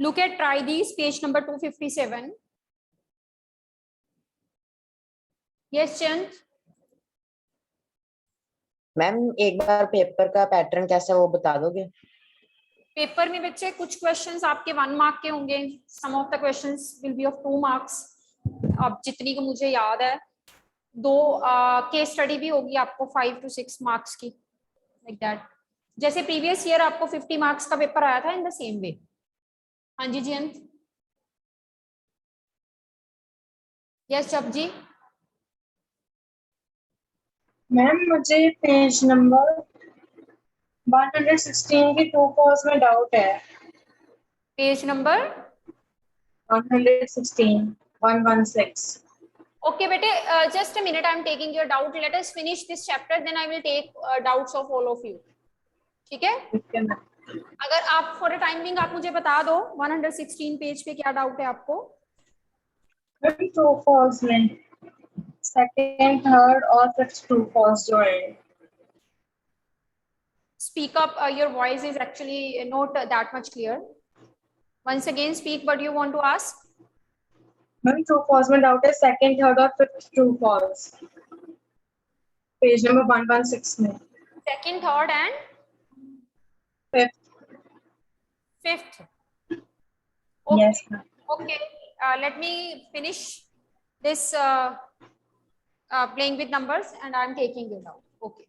Look at try these, page number 257. Yes, Chand. Ma'am एक बार paper का pattern कैसा वो बता दोगे? पेपर में बच्चे कुछ क्वेश्चंस आपके 1 मार्क के होंगे, some of the questions will be of 2 marks. अब जितनी को मुझे याद है 2 केस स्टडी भी होगी आपको 5 to 6 मार्क्स की, लाइक दैट। जैसे प्रीवियस ईयर आपको 50 मार्क्स का पेपर आया था, इन द सेम वे। हाँ जी जयंत। यस जब जी। मैम मुझे पेज नंबर 116 की ट्रू फॉल्स में डाउट है। Page number 116 116। Okay bete, just a minute, I am taking your doubt. Let us finish this chapter, then I will take doubts of all of you. ठीक है? अगर आप for a time being आप मुझे बता दो 116 page पे क्या डाउट है आपको? ट्रू फॉल्स में सेकंड, थर्ड और फिफ्थ ट्रू फॉल्स जो है। Speak up, your voice is actually not that much clear. Once again speak what you want to ask. Ma'am true false में डाउट है सेकंड, थर्ड और fifth true false, page number 116 में। Second, third and fifth. fifth. Okay. Yes, ma'am. Okay. Let me finish this playing with numbers and I am taking it out. Okay.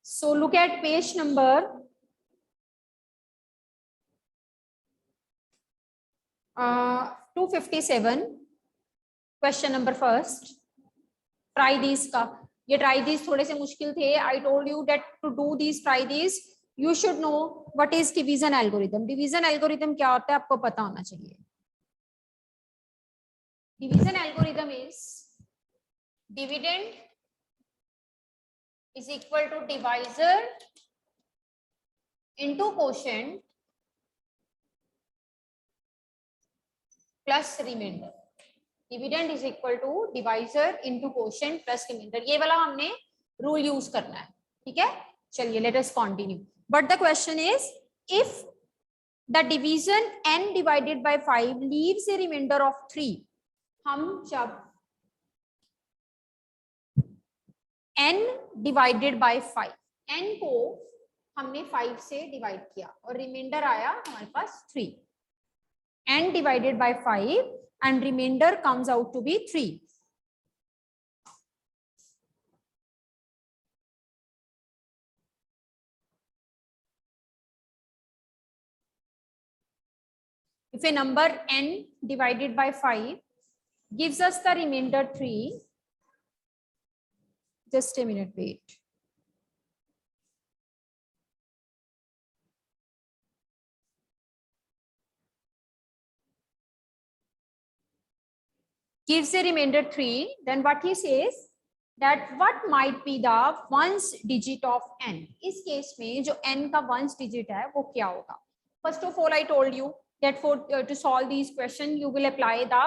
So look at page number 257. Question number first. Try these का, ये try these थोड़े से मुश्किल थे. I told you that to do these try these you should know what is division algorithm. Division algorithm क्या होता है आपको पता होना चाहिए. Division algorithm is dividend is equal to divisor into quotient plus remainder. Dividend is equal to divisor into quotient plus remainder. ये वाला हमने रूल यूज करना है. ठीक है, चलिए let us continue. But the question is, if the division n divided by 5 leaves a remainder of 3, हम जब n divided by 5, n को हमने 5 से डिवाइड किया और रिमाइंडर आया हमारे पास 3. n divided by 5 and remainder comes out to be 3. If a number n divided by 5 gives us the remainder 3, just a minute, wait. Gives a remainder 3, then what he says that what might be the ones digit of n. इस case में जो n का ones digit है वो क्या होगा? First of all I told you that for to solve these question you will apply the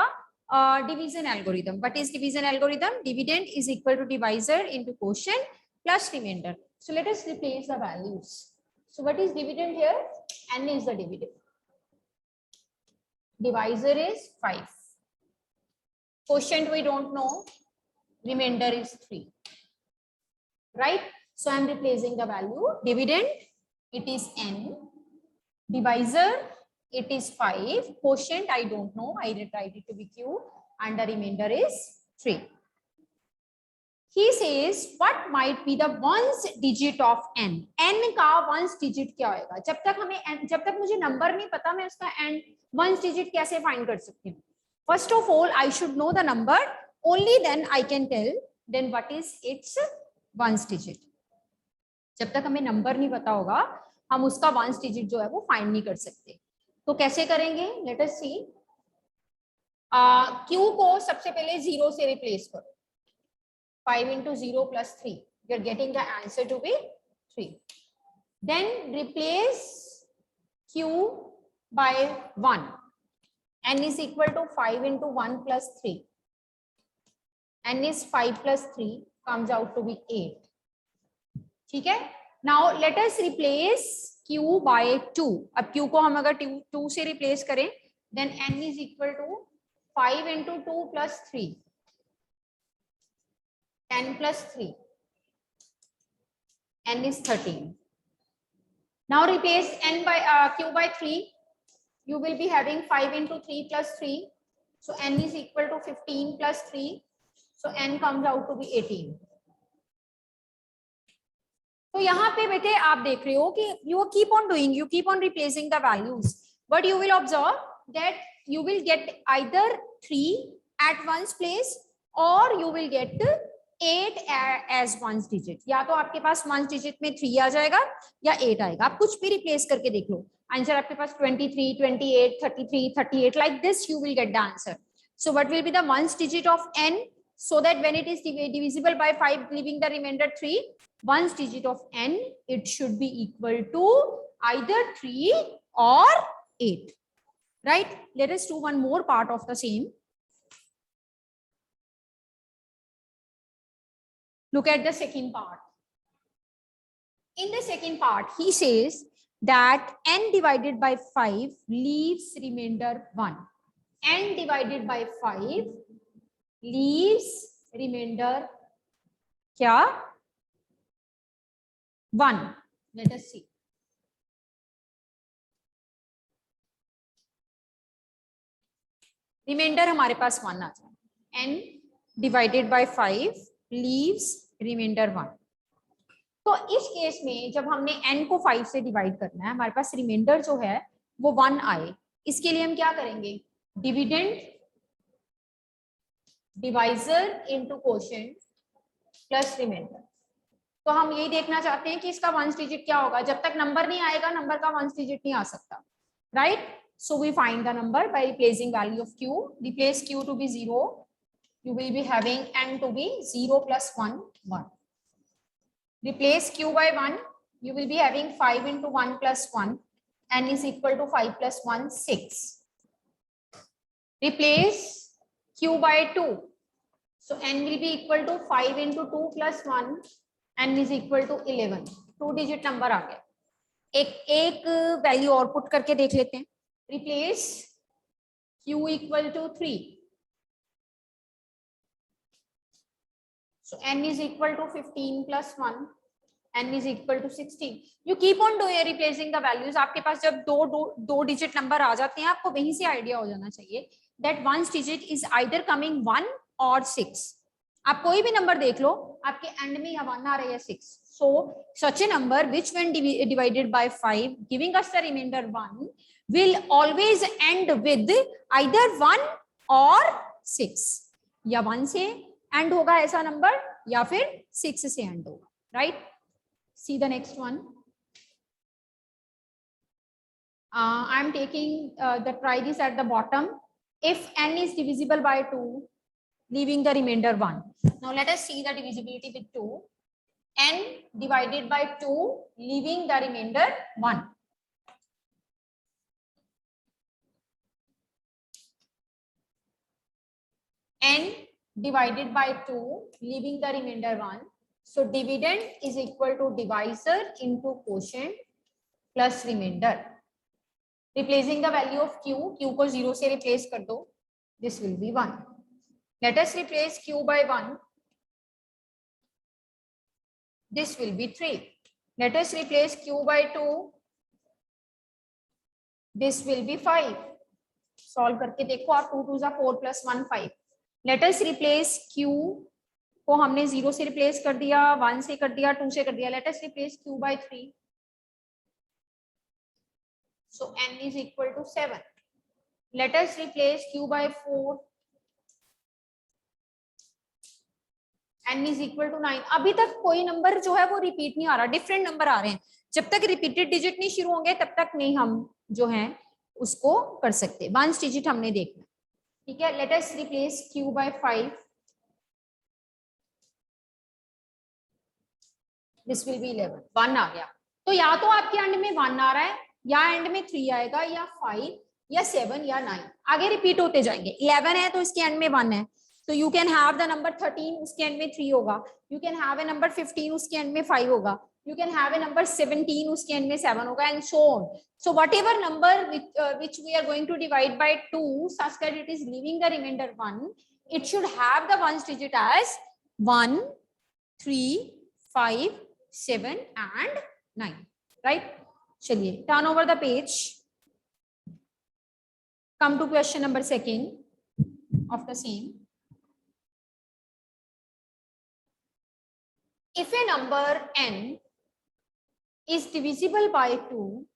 division algorithm. What is division algorithm? Dividend is equal to divisor into quotient plus remainder. So let us replace the values. So what is dividend here? N is the dividend. Divisor is 5. Quotient we don't know. Remainder is 3. Right? So I am replacing the value. Dividend, it is n. Divisor, it is 5. Quotient, I don't know. I write it to be q. And the remainder is 3. He says, what might be the ones digit of n? n का ones digit क्या होगा? जब तक मुझे number नहीं पता मैं उसका n ones digit कैसे find कर सकती हूँ? First of all, I should know the number. Only then I can tell then what is its ones digit. जब तक हमें number नहीं पता होगा हम उसका ones digit जो है वो find नहीं कर सकते. तो कैसे करेंगे? Let us see. Q को सबसे पहले 0 से replace करो. 5 into 0 plus 3. You are getting the answer to be 3. Then replace Q by 1. N is equal to 5 into 1 plus 3. N is 5 plus 3 comes out to be 8. ठीक है? Now let us replace q by 2. अब q को हम अगर 2 से replace करें then n is equal to 5 into 2 plus 3, 10 plus 3, n is 13. Now replace n by q by 3. You will be having 5 into 3 plus 3. So n is equal to 15 plus 3. So n comes out to be 18. तो यहाँ पे बेटे आप देख रहे हो कि you keep on doing, you keep on replacing the values, but you will observe that you will get either 3 at one's place or you will get 8 as one's digit. या तो आपके पास one's digit में 3 आ जाएगा या 8 आएगा. आप कुछ भी रिप्लेस करके देख लो. आंसर आपके पास 23, 28, 33, 38 like this you will get the answer. So what will be the one's digit of n, so that when it is divisible by 5 leaving the remainder 3, one's digit of n, it should be equal to either 3 or 8. Right? Let us do one more part of the same. Look at the second part. In the second part, he says that n divided by 5 leaves remainder 1. n divided by 5 leaves remainder क्या? 1. Let us see. Reminder हमारे पास 1 आ जाए. n divided by 5 leaves remainder 1. तो इस case में जब हमने n को 5 से डिवाइड करना है, हमारे पास रिमाइंडर जो है वो 1 आए, इसके लिए हम क्या करेंगे? Dividend divisor into quotient plus remainder. तो हम यही देखना चाहते हैं कि इसका वंस डिजिट क्या होगा. जब तक नंबर नहीं आएगा नंबर का वंस डिजिट नहीं आ सकता. Right? So we find the number by replacing value of q. Replace q to be 0. You will be having n to be 0 plus 1, 1. Replace q by 1. You will be having 5 into 1 plus 1. n is equal to 5 plus 1, 6. Replace q by 2. So n will be equal to 5 into 2 plus 1. n is equal to 11. 2 digit number आ गया. एक value और put करके देख लेते हैं. Replace q equal to 3. So n is equal to 15 plus 1. n is equal to 16. You keep on doing replacing the values. आपके पास जब दो digit number आ जाते हैं, आपको वहीं से आइडिया हो जाना चाहिए that one's digit is either coming 1 or 6. आप कोई भी नंबर देख लो, आपके एंड में या 1 आ रहा है 6. So such a number which when divided by 5 giving us the remainder 1 will always end with either 1 or 6. या 1 से end होगा ऐसा नंबर या फिर 6 से end होगा. Right? See the next one. I am taking the try this at the bottom. If n is divisible by 2, leaving the remainder 1. Now let us see the divisibility with 2. n divided by 2, leaving the remainder 1. n divided by 2, leaving the remainder 1. So dividend is equal to divisor into quotient plus remainder. Replacing the value of q को 0 से replace कर दो. This will be 1. Let us replace q by 1. This will be 3. Let us replace q by 2. This will be 5. Solve करके देखो आप. 2 2 4 plus 1 5. Let us replace q को हमने 0 से replace कर दिया, 1 से कर दिया, 2 से कर दिया. Let us replace q by 3. So n is equal to 7. Let us replace q by 4. n is equal to 9. अभी तक कोई नंबर जो है वो रिपीट नहीं आ रहा, डिफरेंट नंबर आ रहे हैं. जब तक रिपीटेड डिजिट नहीं शुरू होंगे तब तक नहीं हम जो है उसको कर सकते. वंस डिजिट हमने देखना. ठीक है. Late us replace q by 5. This will be 11. 1 आ गया. तो या तो आपके एंड में 1 आ रहा है या एंड में 3 आएगा या 5 या 7 या 9. आगे रिपीट होते जाएंगे. 11 है तो इसके एंड में 1 है. तो you can have the number 13, उसके एंड में 3 होगा. You can have a number 15, उसके एंड में 5 होगा. you can have a number 17 उसके end में 7 होगा and so on. So whatever number which we are going to divide by 2 such that it is leaving the remainder 1, it should have the ones digit as 1, 3, 5, 7 and 9, right? चलिए turn over the page. Come to question number 2 of the same. If a number n is divisible by 2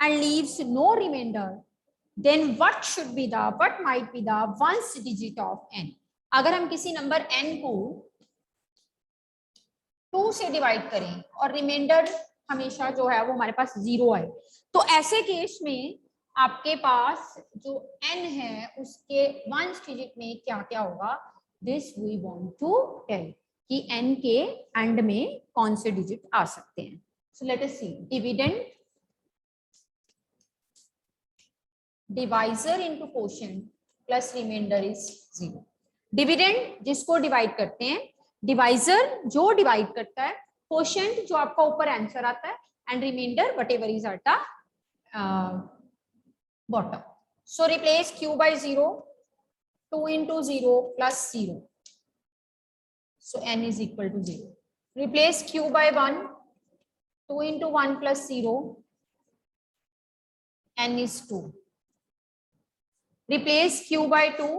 and leaves no remainder, then what might be the ones digit of n? अगर हम किसी number n को 2 से divide करें और reminder हमेशा जो है वो हमारे पास 0 आए, तो ऐसे केस में आपके पास जो n है उसके वंस डिजिट में क्या क्या होगा, this we want to tell कि n के एंड में कौन से डिजिट आ सकते हैं. So let us see. Dividend, divisor into quotient plus remainder is 0. Dividend जिसको डिवाइड करते हैं, डिवाइजर जो डिवाइड करता है, कोशेंट जो आपका ऊपर आंसर आता है, and remainder whatever is at the bottom. So replace q by 0, 2 into 0 plus 0. So n is equal to 0. Replace q by 1, 2 into 1 plus 0, n is 2. Replace q by 2,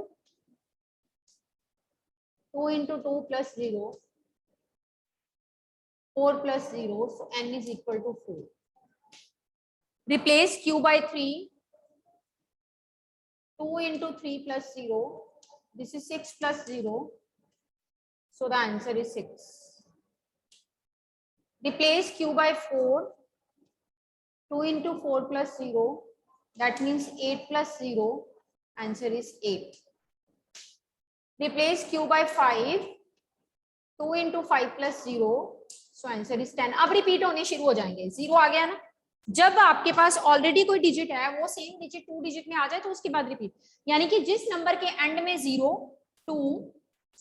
2 into 2 plus 0, 4 plus 0, so n is equal to 4. Replace q by 3, 2 into 3 plus 0, this is 6 plus 0, so the answer is 6. Replace q by 4, 2 into 4 plus 0, that means 8 plus 0, answer is 8. Replace q by 5, 2 into 5 plus 0, so answer is 10. अब repeat होने शुरू हो जाएंगे. 0 आ गया ना, जब आपके पास already कोई डिजिट है वो सेम डिजिट 2 डिजिट में आ जाए तो उसके बाद रिपीट, यानी कि जिस नंबर के एंड में 0, 2,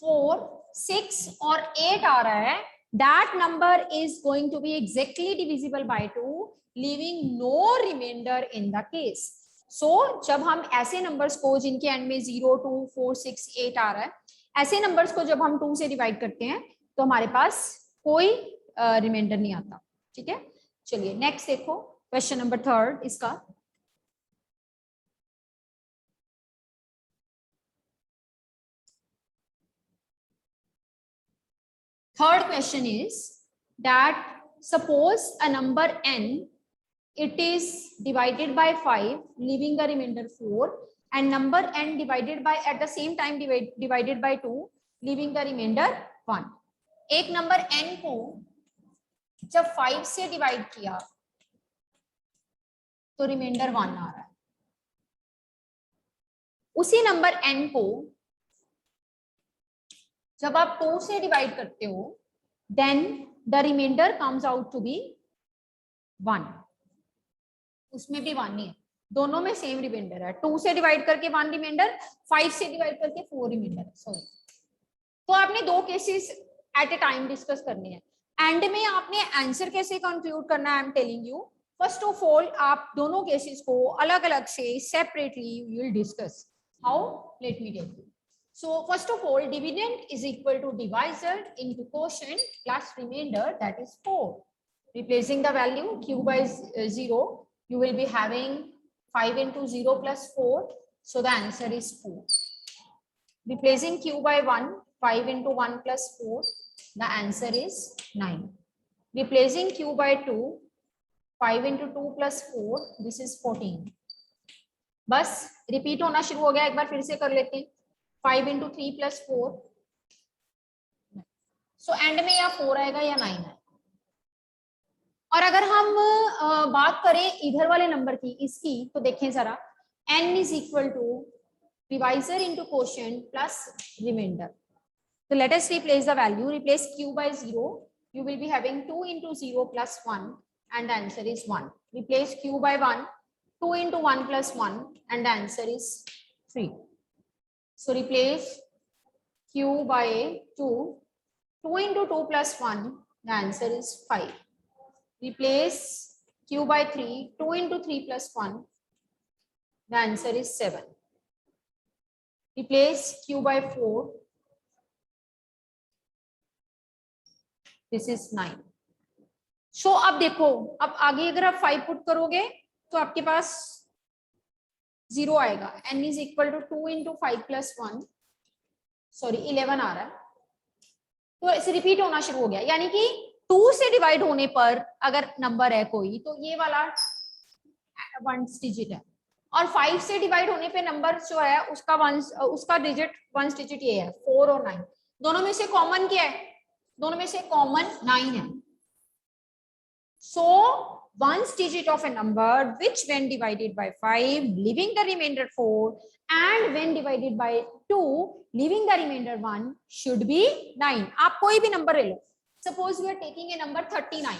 4, 6 और 8 आ रहा है, that number is going to be exactly divisible by 2, leaving no remainder in the case. So जब हम ऐसे नंबर्स को जिनके एंड में 0, 2, 4, 6, 8 आ रहा है, ऐसे नंबर्स को जब हम 2 से डिवाइड करते हैं तो हमारे पास कोई रिमाइंडर नहीं आता. ठीक है, चलिए नेक्स्ट देखो क्वेश्चन नंबर 3 इसका. Third question is that suppose a number n, it is divided by 5 leaving the remainder 4, and number n divided by at the same time divided by 2 leaving the remainder 1. एक number n को जब 5 से divide किया तो reminder 1 आ रहा है. उसी number n को जब आप 2 से डिवाइड करते हो, then the remainder comes out to be 1. उसमें भी 1 नहीं है, दोनों में सेम रिमाइंडर है. 2 से डिवाइड करके 1 रिमाइंडर, 5 से डिवाइड करके 4 रिमाइंडर. सॉरी, तो आपने 2 cases at a time discuss करने हैं. एंड में आपने आंसर कैसे कंप्यूट करना है, I am telling you. First of all आप दोनों केसेस को अलग अलग से separately you will discuss. How, let me tell you. So first of all, dividend is equal to divisor into quotient plus remainder, that is 4. Replacing the value q by 0, you will be having 5 into 0 plus 4, so the answer is 4. Replacing q by 1, 5 into 1 plus 4, the answer is 9. Replacing q by 2, 5 into 2 plus 4, this is 14. बस repeat होना शुरू हो गया, एक बार फिर से कर लेते हैं. 5 into 3 plus 4, so एंड में या 4 आएगा या 9 आएगा. और अगर हम बात करें इधर वाले नंबर की, इसकी, तो देखें जरा, n is equal to divisor into quotient plus remainder. So let us replace the value. Replace q by 0, you will be having 2 into 0 plus 1, and the answer is 1. Replace q by 1, 2 into 1 plus 1, and the answer is 3. So replace q by 2, 2 into 2 plus 1, The answer is 5. Replace q by 3. 2 into 3 plus 1. The answer is 7. Replace q by 4. This is 9. So अब देखो, अब आगे अगर आप 5 put करोगे तो आपके पास 0 आएगा. n is equal to 2 into 5 plus 1. Sorry 11 आ रहा है. तो ऐसे रिपीट होना शुरू हो गया, यानी कि 2 से डिवाइड होने पर अगर नंबर है कोई तो ये वाला 1 डिजिट है, और 5 से डिवाइड होने पे नंबर जो है उसका डिजिट 1 डिजिट ये है. 4 और 9 दोनों में से कॉमन क्या है? दोनों में से कॉमन 9 है. So 1 digit of a number which when divided by 5 leaving the remainder 4 and when divided by 2 leaving the remainder 1 should be 9. आप कोई भी नंबर ले लो. Suppose we are taking a number 39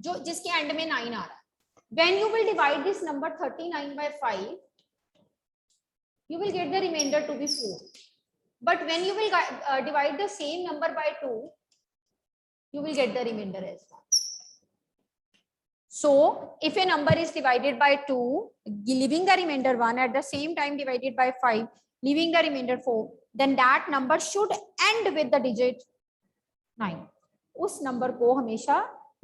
जो जिसके एंड में 9 आ रहा है. When you will divide this number 39 by 5 you will get the remainder to be 4. But when you will divide the same number by 2 you will get the remainder as 1. So if a number is divided by 2 leaving the remainder 1 at the same time divided by 5 leaving the remainder 4 then that number should end with the digit 9. उस number को हमेशा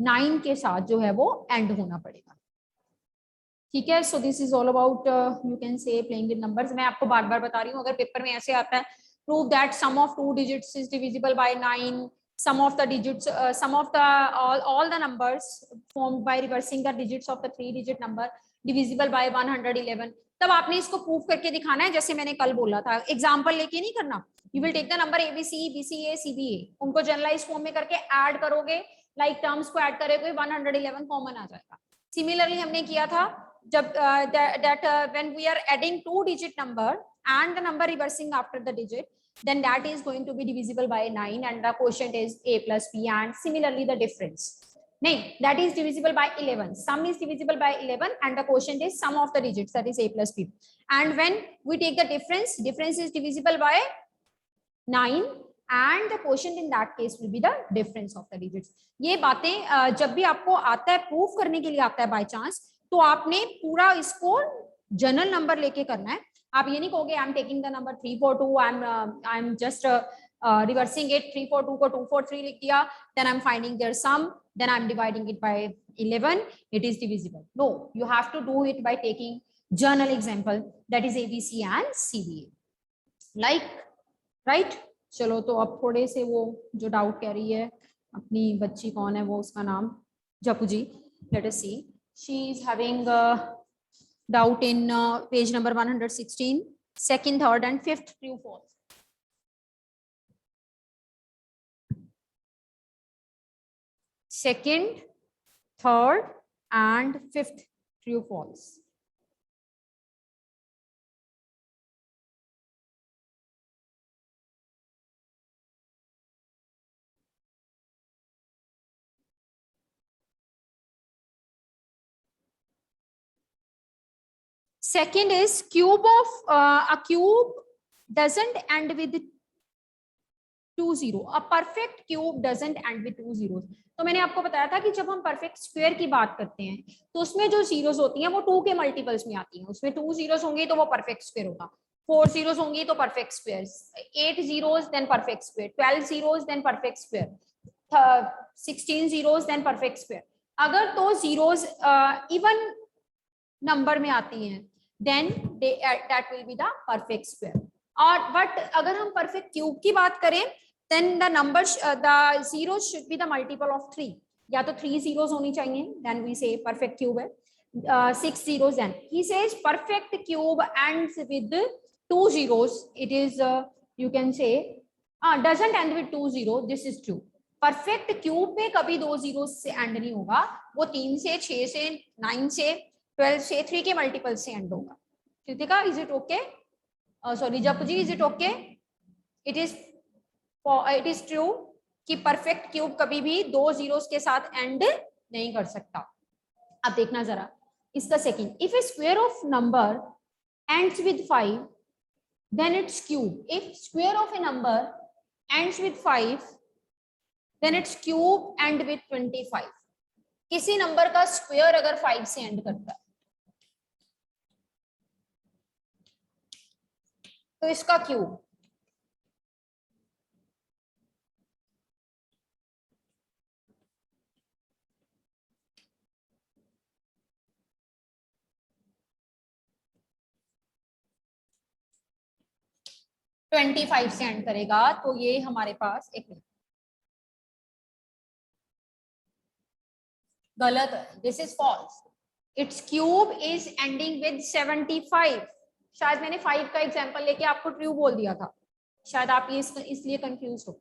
9 के साथ जो है वो and होना पड़ेगा. ठीक है. So this is all about you can say playing with numbers. मैं आपको बार बार बता रही हूँ, अगर पेपर में ऐसे आता है prove that sum of 2 digits is divisible by 9, sum of the digits sum of the all the numbers formed by reversing the digits of the 3 digit number divisible by 111, तब आपने इसको प्रूव करके दिखाना है. जैसे मैंने कल बोला था, एग्जांपल लेके नहीं करना. You will take the number ABC, BCA, CBA, उनको जनरलाइज फॉर्म में करके ऐड करोगे, लाइक टर्म्स को ऐड करोगे 111 कॉमन आ जाएगा. सिमिलरली हमने किया था जब that when we are adding 2 digit number and the number reversing after the digit then that is going to be divisible by 9 and the quotient is a plus b, and similarly the difference nahi that is divisible by 11. Sum is divisible by 11 and the quotient is sum of the digits, that is a plus b, and when we take the difference is divisible by 9 and the quotient in that case will be the difference of the digits. ये बातें जब भी आपको आता है proof करने के लिए आता है बाय चांस, तो आपने पूरा इसको जनरल नंबर लेके करना है. आप ये नहीं कहोगे I am taking the number 342, I am just reversing it, 342 को 243 लिख दिया, then I am finding their sum, then I am dividing it by 11, it is divisible. No, you have to do it by taking general example, that is ABC and CBA, like right. चलो, तो अब थोड़े से वो जो doubt कह रही है अपनी बच्ची कौन है वो, उसका नाम Japu ji. Let us see, she is having doubt in page number 116, second, third and fifth true false. Second, third and fifth true false. Second is cube of a cube doesn't end with 2 0. A perfect cube doesn't end with 2 zeros. तो मैंने आपको बताया था कि जब हम perfect square की बात करते हैं तो उसमें जो जीरोस होती हैं वो 2 के मल्टीपल्स में आती हैं. उसमें 2 जीरोस होंगे तो वो परफेक्ट स्क्वायर होगा, 4 जीरोस होंगी तो perfect square, 8 zeros then perfect square, 12 zeros then perfect square, 16 zeros then perfect square. अगर तो जीरोस इवन नंबर में आती हैं then that will be the perfect square. और but अगर हम perfect cube की बात करें then the numbers the zeros should be the multiple of 3. या तो 3 zeros होनी चाहिए, then we say perfect cube है. 6 zeros, then he says perfect cube ends with 2 zeros. It is you can say doesn't end with 2 0. This is true. perfect cube में कभी 2 zeros से end नहीं होगा, वो 3 से 6 से 9 से 12 से 3 के मल्टीपल से एंड होगा. Kritika, is it okay? Sorry Japu ji, is it okay? It is true कि परफेक्ट क्यूब कभी भी 2 जीरोस के साथ एंड नहीं कर सकता. अब देखना जरा इसका second, if a square of number ends with 5 then its cube. If square of a number ends with 5 then its cube end with 25. किसी नंबर का स्क्वायर अगर 5 से एंड करता है तो इसका क्यूब ट्वेंटी 25 से एंड करेगा, तो ये हमारे पास एक गलत है, this is false. Its cube is ending with 75. शायद मैंने 5 का एग्जांपल लेके आपको ट्रू बोल दिया था, शायद आप ये इसलिए कंफ्यूज हो.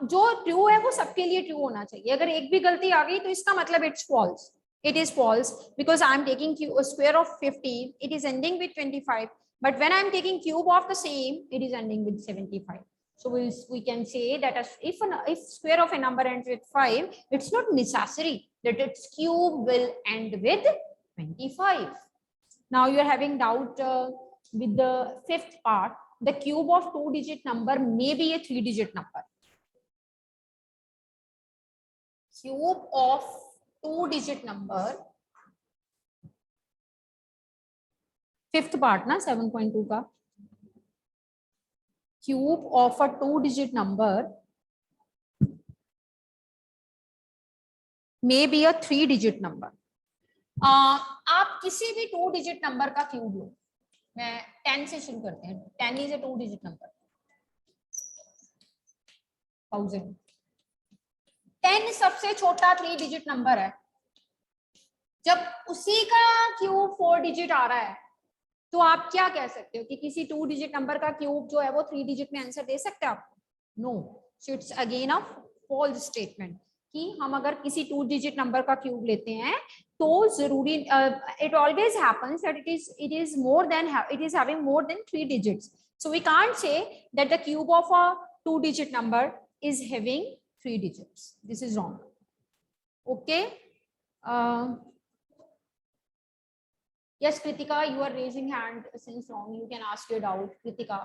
जो ट्रू है वो सबके लिए ट्रू होना चाहिए. अगर एक भी गलती आ गई तो इसका मतलब its false. It is false because I am taking a square of 15. It is ending with 25. But when I am taking cube of the same, it is ending with 75. So we can say that if square of a number ends with 5, it's not necessary that its cube will end with 25. Now you are having doubt with the fifth part. The cube of 2-digit number may be a 3-digit number. Cube of 2-digit number, fifth part ना 7.2 का, cube of a 2-digit number may be a 3-digit number. आप किसी भी 2-digit number का cube लो. मैं 10 से शुरू करते हैं. 10 is a 2-digit number. 1000. 10 सबसे छोटा 3-digit नंबर है. जब उसी का क्यूब 4-digit आ रहा है तो आप क्या कह सकते हो कि किसी 2-digit नंबर का क्यूब जो है वो 3-digit में आंसर दे सकते हैं आप? No. So its again a false statement कि हम अगर किसी 2-digit नंबर का क्यूब लेते हैं तो जरूरी it always happens that it is more than it is having more than 3 digits. So we can't say that the cube of a 2-digit number is having 3 digits. This is wrong. Okay. Yes, Kritika, you are raising hand since wrong. You can ask your doubt, Kritika.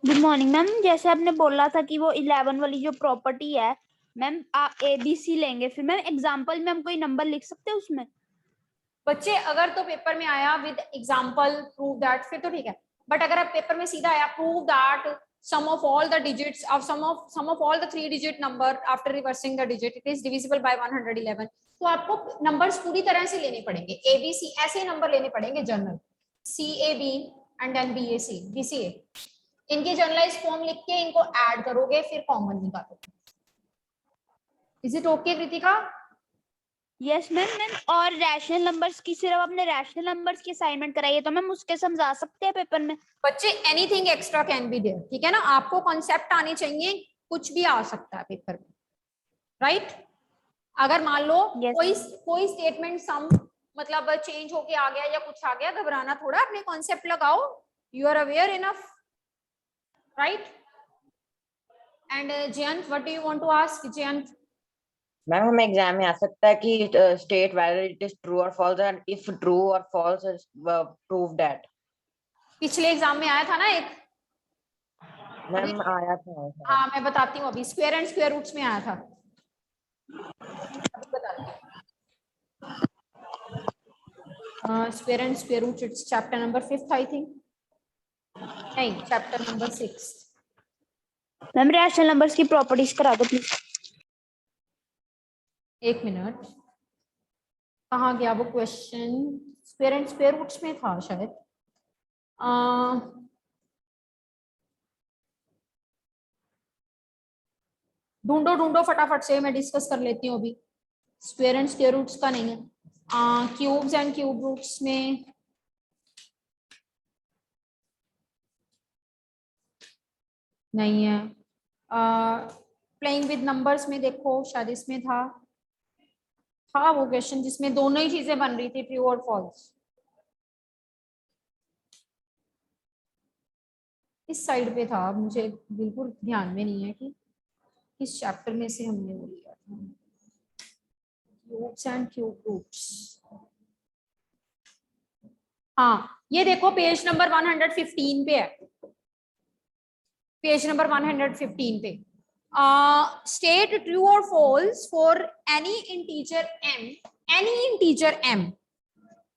Good morning ma'am. जैसे आपने बोला था कि वो 11 वाली जो property है ma'am, ABC लेंगे, फिर मैम एग्जांपल में हम कोई नंबर लिख सकते हैं उसमें? बच्चे अगर तो पेपर में आया विद एग्जांपल प्रूव दैट फिर तो ठीक है. बट अगर आप पेपर में सीधा आया prove that sum of all the digits of sum of all the 3-digit number after reversing the digit it is divisible by 111. तो आपको नंबर्स पूरी तरह से लेने पड़ेंगे. ABC ऐसे नंबर लेने पड़ेंगे general, CAB and then BAC BCA. इनके जनरलाइज फॉर्म लिख के इनको ऐड करोगे फिर कॉमन निकालोगे. Is it okay Kritika? Yes ma'am. Ma'am और रैशनल नंबर्स की सिर्फ आपने रैशनल नंबर्स की असाइनमेंट कराई है तो मैम उसके समझा सकते हैं पेपर में? बच्चे anything extra can be there. ठीक है ना, आपको कॉन्सेप्ट आने चाहिए, कुछ भी आ सकता है पेपर में. राइट अगर मान लो yes, कोई स्टेटमेंट सम मतलब चेंज होके आ गया या कुछ आ गया, घबराना थोड़ा, अपने कॉन्सेप्ट लगाओ. You are aware enough, right? And Jayant, what do you want to ask? Jayant, ma'am हमें एग्जाम में आ सकता है कि state whether it is true और फॉल्स एंड इफ ट्रू और फॉल्स प्रूव दैट. पिछले एग्जाम में आया था ना एक. मैम आया था. हाँ मैं बताती हूँ अभी. स्क्वायर एंड स्क्वायर रूट्स में आया था. अभी बताती हूँ. Square and square roots, it's chapter number 5 I think. नहीं, chapter number 6. Ma'am rational numbers की प्रॉपर्टीज करा दो प्लीज. एक मिनट, कहाँ गया वो question? Square and square roots में था शायद. ढूंढो फटाफट से, मैं डिस्कस कर लेती हूँ अभी. स्क्वायर एंड स्क्वायर रूट्स का नहीं है. क्यूब्स एंड क्यूब रूट्स में नहीं है. प्लेइंग विद नंबर्स में देखो, शायद इसमें था वो क्वेश्चन जिसमें दोनों ही चीजें बन रही थी, ट्रू और फॉल्स. इस साइड पे था, मुझे बिल्कुल ध्यान में नहीं है कि किस चैप्टर में से हमने वो लिया था. Cubes and cube roots. हाँ ये देखो पेज नंबर 115 पे है. पेज नंबर 115 पे state true or false for any integer m,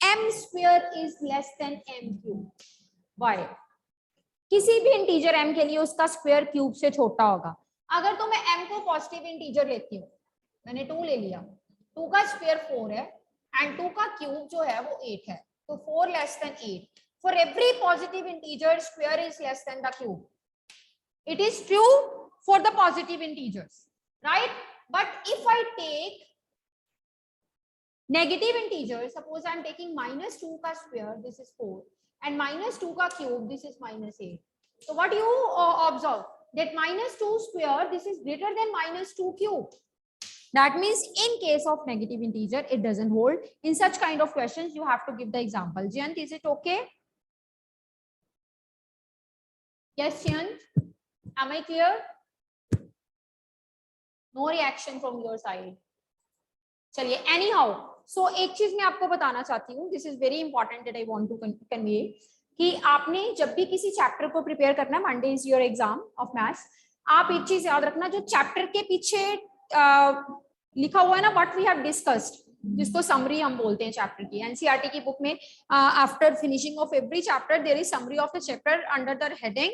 m square is less than m cube. Why? किसी भी इंटीजर m के लिए उसका स्क्वायर क्यूब से छोटा होगा. अगर तो मैं m को पॉजिटिव इंटीजर लेती हूँ, मैंने 2 ले लिया, 2 का स्क्वायर 4 है एंड 2 का क्यूब जो है वो 8 है, तो 4 less than 8. For every positive integer square is less than the cube. It is true for the positive integers, right? But if I take negative integers, suppose I am taking minus 2 ka square, this is 4, and minus 2 ka cube, this is minus 8. So what you observe? That minus 2 square, this is greater than minus 2 cube. That means in case of negative integer, it doesn't hold. In such kind of questions, you have to give the example. Jayant, is it okay? Yes, Jayant? Am I clear? No reaction from your side. चलिए, anyhow, so एक चीज मैं आपको बताना चाहती हूँ. This is very important that I want to convey कि आपने जब भी किसी चैप्टर को प्रिपेयर करना है, Monday is your exam of maths, आप एक चीज याद रखना, जो चैप्टर के पीछे लिखा हुआ है ना, what we have discussed, जिसको समरी हम बोलते हैं चैप्टर की. एनसीईआरटी की बुक में after finishing off every chapter there is summary of the chapter under the heading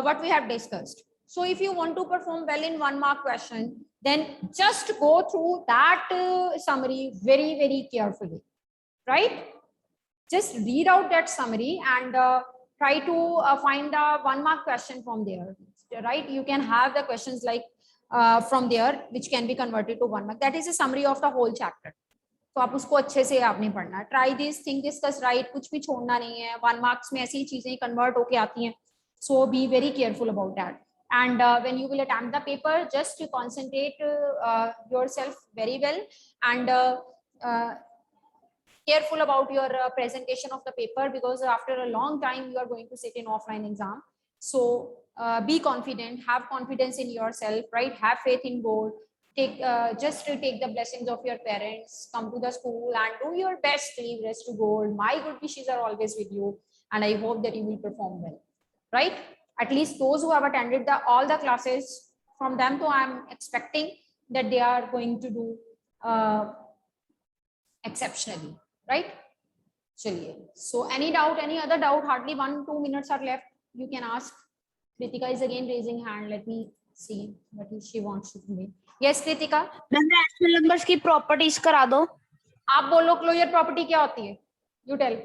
what we have discussed. So if you want to perform well in 1 mark question, then just go through that summary very carefully, right? Just read out that summary and try to find a 1 mark question from there, right? You can have the questions like from there which can be converted to 1 mark. That is a summary of the whole chapter. तो आप उसको अच्छे से आपने पढ़ना है. Try this, think, discuss, write, कुछ भी छोड़ना नहीं है. 1 marks में ऐसी चीजें convert होके आती हैं. So be very careful about that. And when you will attempt the paper, just to concentrate yourself very well and careful about your presentation of the paper, because after a long time you are going to sit in offline exam. So be confident, have confidence in yourself, right? Have faith in God. Just to take the blessings of your parents, come to the school and do your best. Leave rest to God. My good wishes are always with you, and I hope that you will perform well. Right? At least those who have attended all the classes, from them, so I am expecting that they are going to do exceptionally, right? Chaliye. So any doubt, any other doubt? Hardly 1-2 minutes are left. You can ask. Kritika is again raising hand. Let me see what she wants to do. Yes, Kritika. Ma'am rational numbers की properties करा दो. आप बोलो closure property क्या होती है? You tell.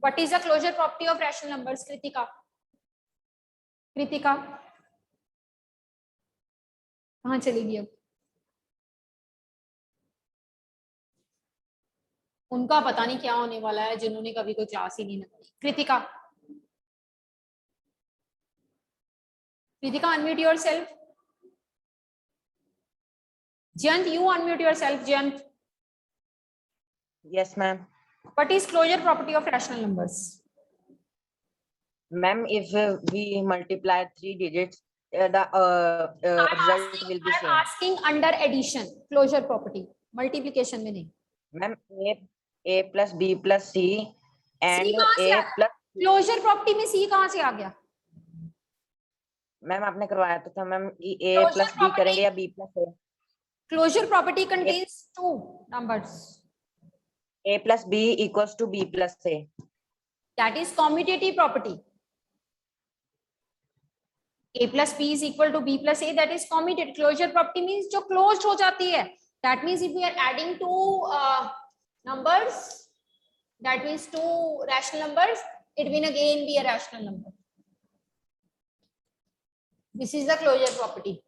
What is the closure property of rational numbers, Kritika? Kritika, कहाँ चली गई अब? उनका पता नहीं क्या होने वाला है, जिन्होंने कभी कोई क्लास ही नहीं लगाई. Kritika, Kritika, unmute yourself. Jayant, you unmute yourself. Jayant. Yes, ma'am. What is closure property of rational numbers? Ma'am, if we multiply 3 digits, the result will be I'm same. asking under addition, closure property. Multiplication में नहीं. Ma'am, a plus b plus c and C कहाँ से a आ गया? plus. Closure property में C कहाँ से आ गया? Ma'am आपने करवाया तो था ma'am, a Closure plus b property. करेंगे या b plus a? Closure property contains 2 numbers. A plus b equals to b plus a. That is commutative property. A plus b is equal to b plus a. That is commutative. Closure property means जो closed हो जाती है. That means if we are adding 2 numbers, that means 2 rational numbers, it will again be a rational number. This is the closure property.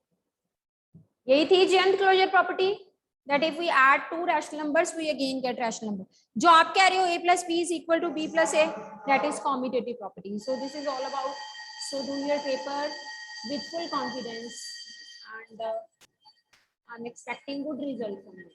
यही थी Jayant closure property. That if we add 2 rational numbers, we again get rational number. जो आप कह रहे हो a plus b is equal to b plus a, that is commutative property. So this is all about. So do your paper with full confidence, and I'm expecting good result from you.